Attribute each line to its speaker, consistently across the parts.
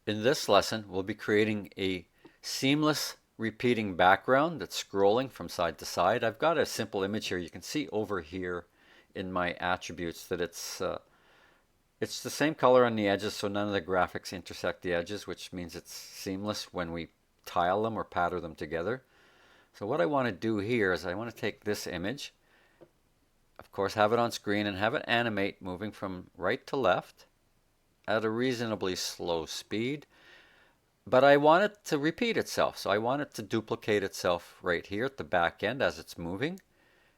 Speaker 1: In this lesson, we'll be creating a seamless repeating background that's scrolling from side to side. I've got a simple image here. You can see over here in my attributes that it's the same color on the edges, so none of the graphics intersect the edges, which means it's seamless when we tile them or pattern them together. So what I want to do here is I want to take this image, of course have it on screen, and have it animate moving from right to left at a reasonably slow speed. But I want it to repeat itself, so I want it to duplicate itself right here at the back end as it's moving.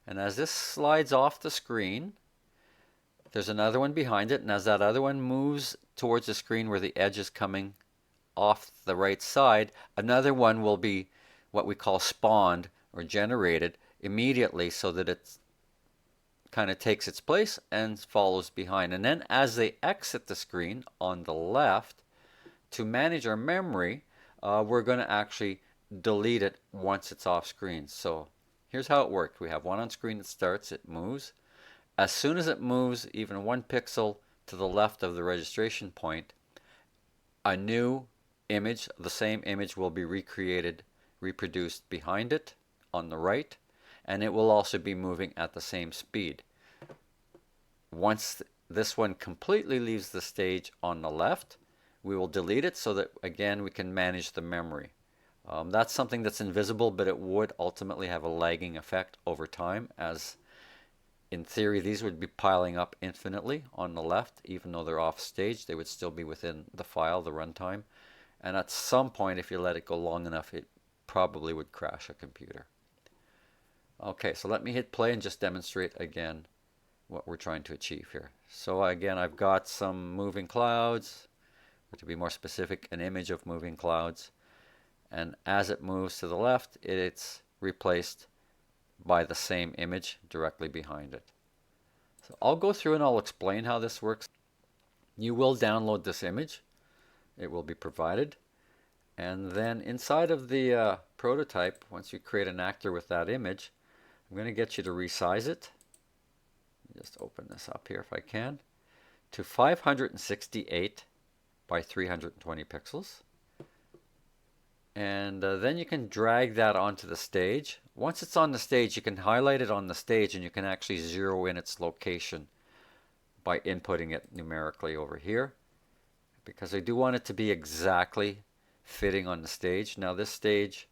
Speaker 1: And as this slides off the screen, there's another one behind it, and as that other one moves towards the screen where the edge is coming off the right side, another one will be what we call spawned or generated immediately, so that it kind of takes its place and follows behind. And then as they exit the screen on the left, to manage our memory, we're going to actually delete it once it's off screen. So here's how it works. We have one on screen that starts, it moves. As soon as it moves even 1 pixel to the left of the registration point, a new image, the same image, will be reproduced behind it on the right, and it will also be moving at the same speed. Once this one completely leaves the stage on the left, we will delete it so that again we can manage the memory. That's something that's invisible, but it would ultimately have a lagging effect over time, as in theory these would be piling up infinitely on the left. Even though they're off stage, they would still be within the file, the runtime. And at some point, if you let it go long enough, it probably would crash a computer. Okay, so let me hit play and just demonstrate again what we're trying to achieve here. So again, I've got some moving clouds, or to be more specific, an image of moving clouds. And as it moves to the left, it's replaced by the same image directly behind it. So I'll go through and I'll explain how this works. You will download this image. It will be provided. And then inside of the prototype, once you create an actor with that image, I'm going to get you to resize it. Just open this up here if I can, to 568 by 320 pixels. And then you can drag that onto the stage. Once it's on the stage, you can highlight it on the stage, and you can actually zero in its location by inputting it numerically over here, because I do want it to be exactly fitting on the stage. Now this stage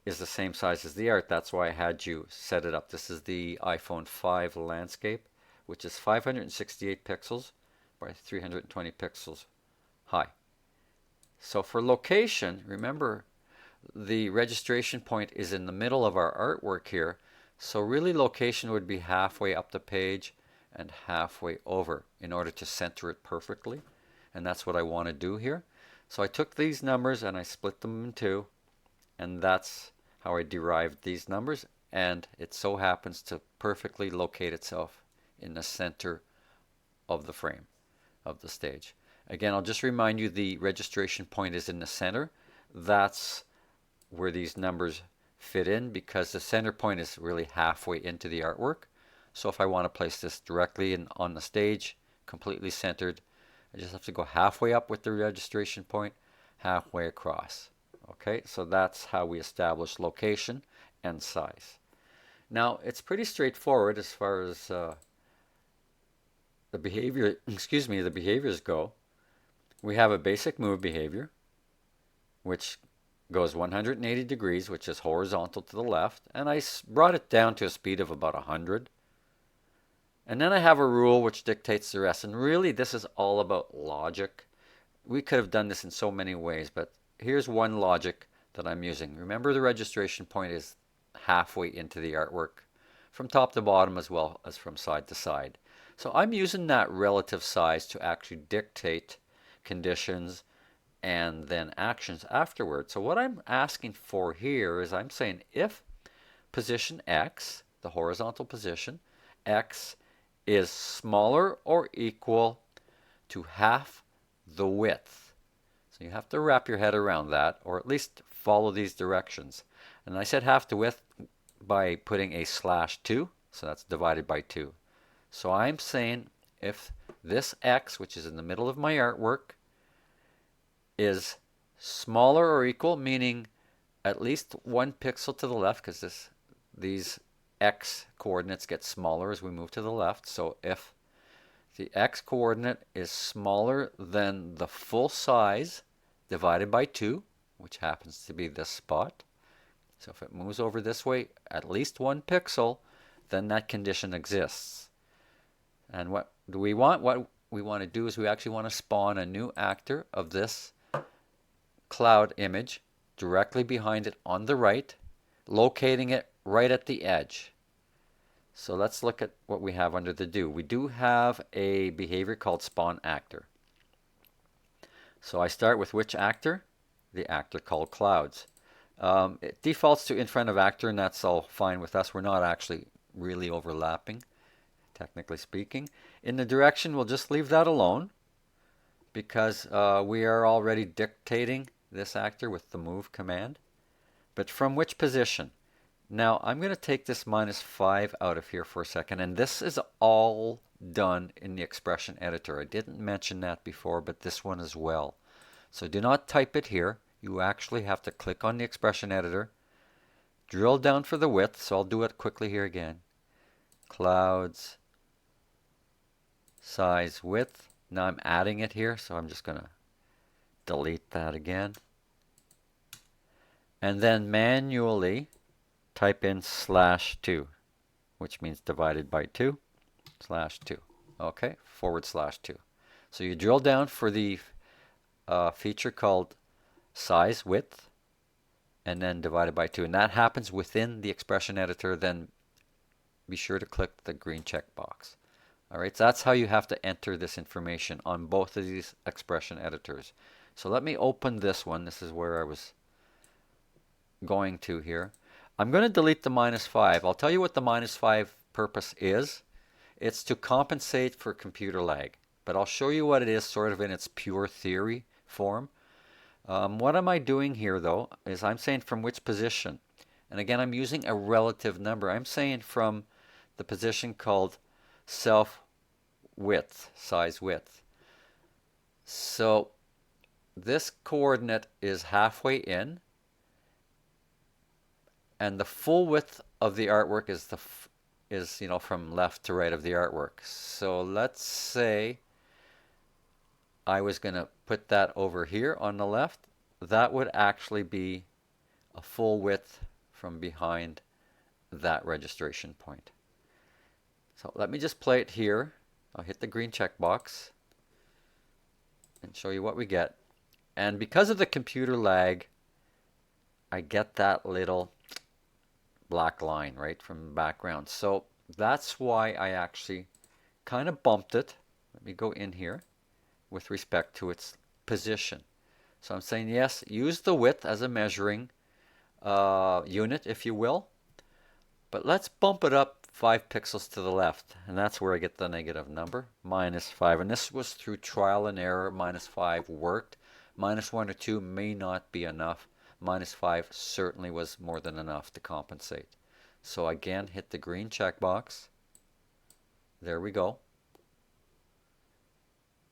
Speaker 1: is the same size as the art. That's why I had you set it up. This is the iPhone 5 landscape, which is 568 pixels by 320 pixels high. So for location, remember the registration point is in the middle of our artwork here. So really location would be halfway up the page and halfway over in order to center it perfectly. And that's what I want to do here. So I took these numbers and I split them in two, and that's how I derived these numbers. And it so happens to perfectly locate itself in the center of the frame of the stage. Again, I'll just remind you the registration point is in the center. That's where these numbers fit in, because the center point is really halfway into the artwork. So if I want to place this directly on the stage, completely centered, I just have to go halfway up with the registration point, halfway across. Okay, so that's how we establish location and size. Now, it's pretty straightforward as far as the behaviors go. We have a basic move behavior, which goes 180 degrees, which is horizontal to the left, and I brought it down to a speed of about 100. And then I have a rule which dictates the rest, and really this is all about logic. We could have done this in so many ways, but here's one logic that I'm using. Remember, the registration point is halfway into the artwork, from top to bottom as well as from side to side. So I'm using that relative size to actually dictate conditions and then actions afterwards. So what I'm asking for here is I'm saying if position X, the horizontal position, X is smaller or equal to half the width. So you have to wrap your head around that, or at least follow these directions. And I said half the width by putting a /2, so that's divided by 2. So I'm saying if this X, which is in the middle of my artwork, is smaller or equal, meaning at least 1 pixel to the left, because these x coordinates get smaller as we move to the left. So if the x coordinate is smaller than the full size divided by 2, which happens to be this spot, so if it moves over this way at least 1 pixel, then that condition exists. And what do we want? What we want to do is we actually want to spawn a new actor of this cloud image directly behind it on the right, locating it right at the edge. So let's look at what we have under the do. We do have a behavior called spawn actor. So I start with which actor? The actor called clouds. It defaults to in front of actor, and that's all fine with us. We're not actually really overlapping, technically speaking. In the direction, we'll just leave that alone because we are already dictating this actor with the move command. But from which position? Now I'm going to take this -5 out of here for a second, and this is all done in the expression editor. I didn't mention that before, but this one as well. So do not type it here. You actually have to click on the expression editor, drill down for the width, so I'll do it quickly here again. Clouds, size, width. Now I'm adding it here, so I'm just going to delete that again. And then manually type in /2, which means divided by 2, /2. Okay, /2. So you drill down for the feature called size width, and then divided by 2. And that happens within the expression editor. Then be sure to click the green check box. All right, so that's how you have to enter this information on both of these expression editors. So let me open this one. This is where I was going to here. I'm going to delete the -5. I'll tell you what the -5 purpose is. It's to compensate for computer lag. But I'll show you what it is sort of in its pure theory form. What am I doing here, though, is I'm saying from which position. And again, I'm using a relative number. I'm saying from the position called self width, size width. So this coordinate is halfway in, and the full width of the artwork is from left to right of the artwork. So let's say I was going to put that over here on the left. That would actually be a full width from behind that registration point. So let me just play it here. I'll hit the green check box and show you what we get. And because of the computer lag, I get that little black line right from the background. So that's why I actually kind of bumped it. Let me go in here with respect to its position. So I'm saying, yes, use the width as a measuring unit, if you will. But let's bump it up 5 pixels to the left. And that's where I get the negative number, -5. And this was through trial and error. -5 worked. -1 or 2 may not be enough. -5 certainly was more than enough to compensate. So again, hit the green checkbox. There we go.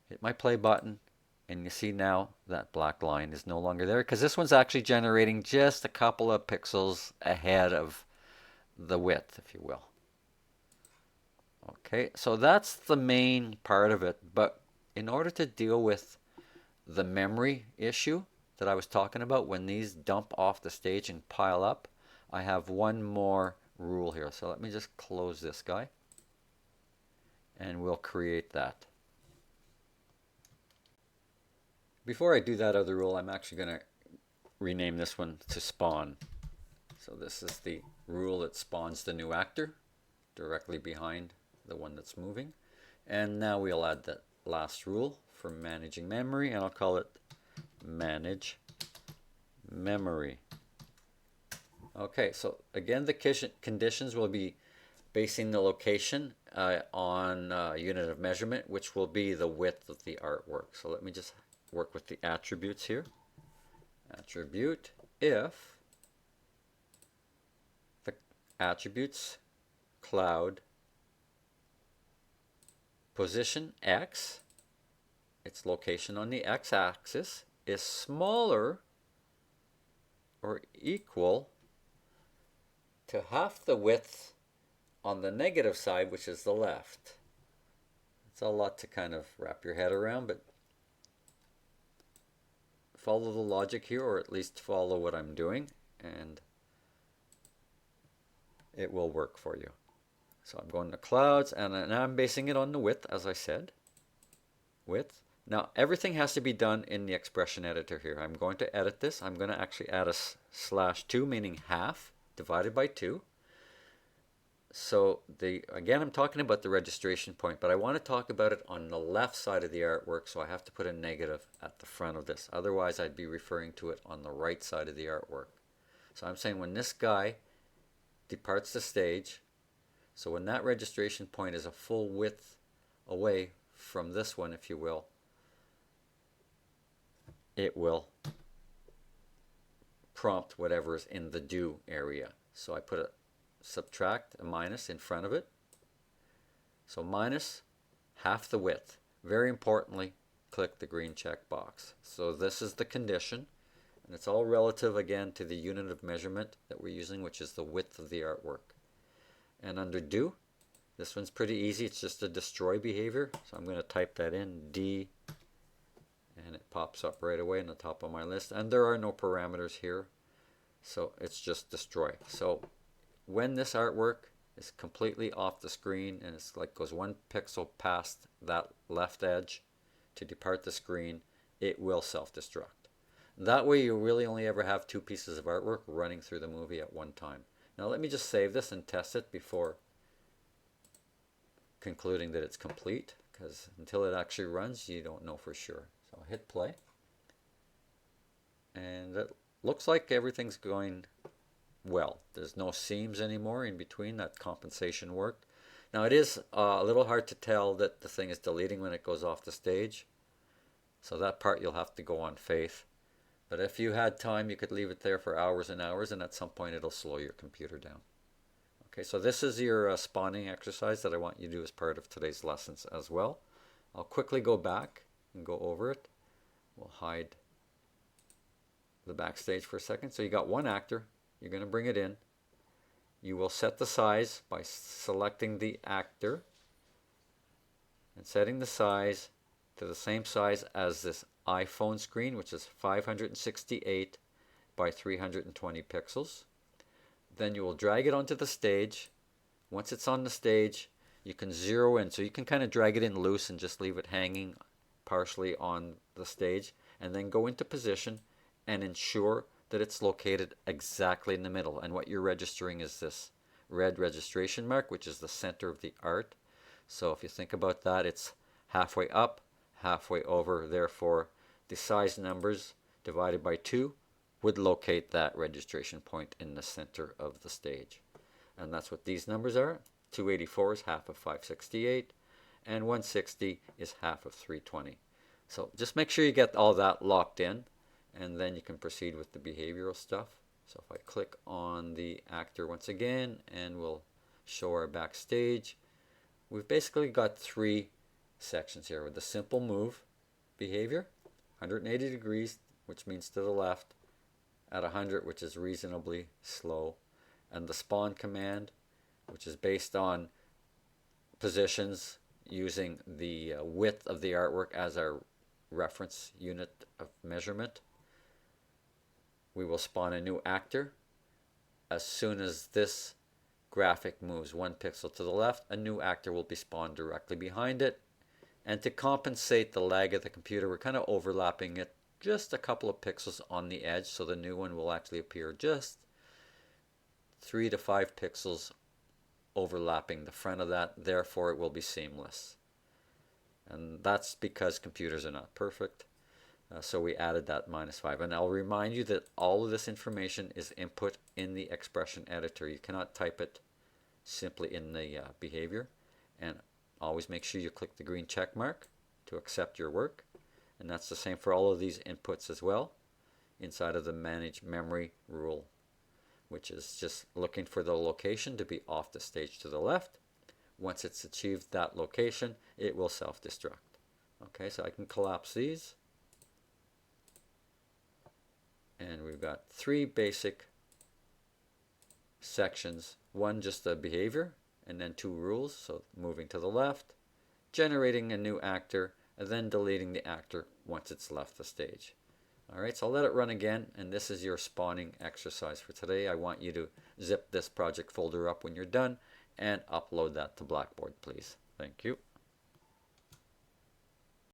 Speaker 1: Hit my play button, and you see now that black line is no longer there because this one's actually generating just a couple of pixels ahead of the width, if you will. Okay, so that's the main part of it. But in order to deal with the memory issue that I was talking about, when these dump off the stage and pile up, I have one more rule here. So let me just close this guy, and we'll create that. Before I do that other rule, I'm actually going to rename this one to spawn. So this is the rule that spawns the new actor directly behind the one that's moving. And now we'll add that last rule for managing memory, and I'll call it manage memory. Okay, so again, the conditions will be basing the location on a unit of measurement, which will be the width of the artwork. So let me just work with the attributes here. Attribute if the attributes cloud position x, its location on the x-axis, is smaller or equal to half the width on the negative side, which is the left. It's a lot to kind of wrap your head around, but follow the logic here, or at least follow what I'm doing, and it will work for you. So I'm going to clouds, and now I'm basing it on the width, as I said. Width. Now everything has to be done in the expression editor here. I'm going to edit this. I'm going to actually add a /2, meaning half, divided by 2. So again, I'm talking about the registration point, but I want to talk about it on the left side of the artwork, so I have to put a negative at the front of this. Otherwise, I'd be referring to it on the right side of the artwork. So I'm saying when this guy departs the stage, so when that registration point is a full width away from this one, if you will, it will prompt whatever is in the do area. So I put a subtract, a minus in front of it. So minus half the width. Very importantly, click the green check box. So this is the condition, and it's all relative again to the unit of measurement that we're using, which is the width of the artwork. And under do, this one's pretty easy. It's just a destroy behavior. So I'm going to type that in, D, and it pops up right away on the top of my list. And there are no parameters here, so it's just destroy. So when this artwork is completely off the screen and it's like goes 1 pixel past that left edge to depart the screen, it will self-destruct. That way you really only ever have 2 pieces of artwork running through the movie at one time. Now let me just save this and test it before concluding that it's complete, because until it actually runs you don't know for sure. So I'll hit play, and it looks like everything's going well. There's no seams anymore in between. That compensation worked. Now it is a little hard to tell that the thing is deleting when it goes off the stage, so that part you'll have to go on faith. But if you had time, you could leave it there for hours and hours, and at some point it'll slow your computer down. Okay, so this is your spawning exercise that I want you to do as part of today's lessons as well. I'll quickly go back and go over it. We'll hide the backstage for a second. So you got one actor. You're going to bring it in. You will set the size by selecting the actor and setting the size to the same size as this iPhone screen, which is 568 by 320 pixels. Then you will drag it onto the stage. Once it's on the stage, you can zero in. So you can kind of drag it in loose and just leave it hanging partially on the stage, and then go into position and ensure that it's located exactly in the middle. And what you're registering is this red registration mark, which is the center of the art. So if you think about that, it's halfway up, halfway over. Therefore, the size numbers divided by 2 would locate that registration point in the center of the stage. And that's what these numbers are. 284 is half of 568, and 160 is half of 320. So just make sure you get all that locked in, and then you can proceed with the behavioral stuff. So if I click on the actor once again, and we'll show our backstage, we've basically got 3 sections here with the simple move behavior, 180 degrees, which means to the left, at 100, which is reasonably slow, and the spawn command, which is based on positions using the width of the artwork as our reference unit of measurement. We will spawn a new actor. As soon as this graphic moves 1 pixel to the left, a new actor will be spawned directly behind it. And to compensate the lag of the computer, we're kind of overlapping it just a couple of pixels on the edge, so the new one will actually appear just 3 to 5 pixels overlapping the front of that. Therefore, it will be seamless. And that's because computers are not perfect. So we added that -5. And I'll remind you that all of this information is input in the expression editor. You cannot type it simply in the behavior. And always make sure you click the green check mark to accept your work. And that's the same for all of these inputs as well, inside of the manage memory rule, which is just looking for the location to be off the stage to the left. Once it's achieved that location, it will self-destruct. Okay, so I can collapse these. And we've got three basic sections. One just the behavior, and then two rules. So moving to the left, generating a new actor, and then deleting the actor once it's left the stage. All right, so I'll let it run again, and this is your spawning exercise for today. I want you to zip this project folder up when you're done and upload that to Blackboard, please. Thank you.